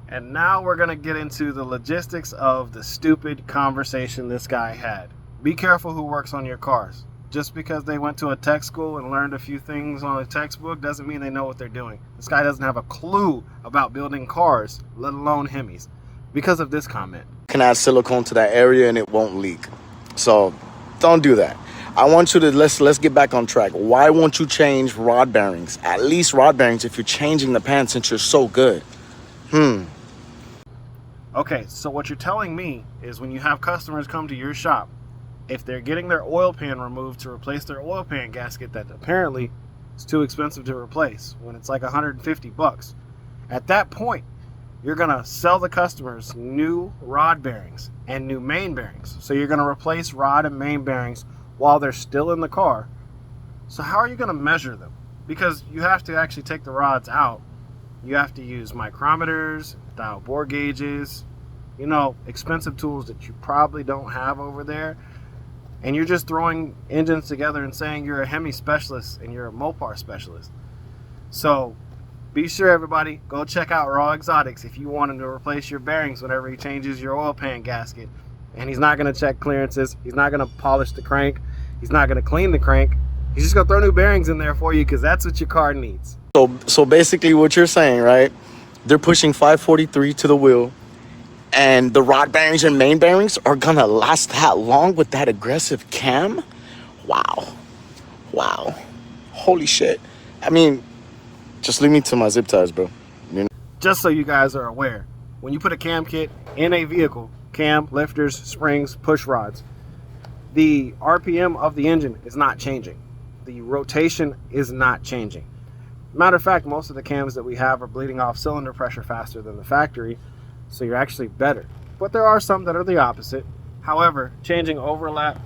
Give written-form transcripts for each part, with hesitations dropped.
And now we're going to get into the logistics of the stupid conversation this guy had. Be careful who works on your cars. Just because they went to a tech school and learned a few things on a textbook doesn't mean they know what they're doing. This guy doesn't have a clue about building cars, let alone Hemis, because of this comment. Can add silicone to that area and it won't leak. So don't do that. I want you to, let's get back on track. Why won't you change rod bearings? At least rod bearings if you're changing the pan since you're so good. Okay, so what you're telling me is when you have customers come to your shop, if they're getting their oil pan removed to replace their oil pan gasket that apparently is too expensive to replace when it's like $150, at that point, you're going to sell the customers new rod bearings and new main bearings. So you're going to replace rod and main bearings while they're still in the car. So how are you going to measure them? Because you have to actually take the rods out. You have to use micrometers, dial bore gauges, expensive tools that you probably don't have over there. And you're just throwing engines together and saying you're a Hemi specialist and you're a Mopar specialist. So be sure, everybody, go check out Raw Exotics if you want him to replace your bearings whenever he changes your oil pan gasket. And he's not going to check clearances. He's not going to polish the crank. He's not going to clean the crank. He's just going to throw new bearings in there for you because that's what your car needs. So basically what you're saying, right? They're pushing 543 to the wheel, and the rod bearings and main bearings are going to last that long with that aggressive cam? Wow. Holy shit. I mean, just leave me to my zip ties, bro. Just so you guys are aware, when you put a cam kit in a vehicle, cam, lifters, springs, push rods, the RPM of the engine is not changing. The rotation is not changing. Matter of fact, most of the cams that we have are bleeding off cylinder pressure faster than the factory, so you're actually better. But there are some that are the opposite. However, changing overlap,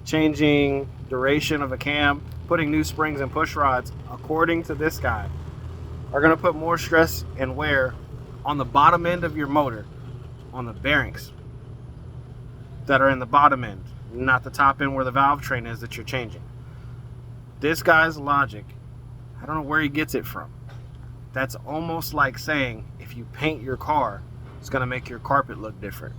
changing duration of a cam, putting new springs and push rods, according to this guy, are going to put more stress and wear on the bottom end of your motor, on the bearings that are in the bottom end, not the top end where the valve train is that you're changing. This guy's logic, I don't know where he gets it from. That's almost like saying if you paint your car, it's going to make your carpet look different.